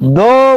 2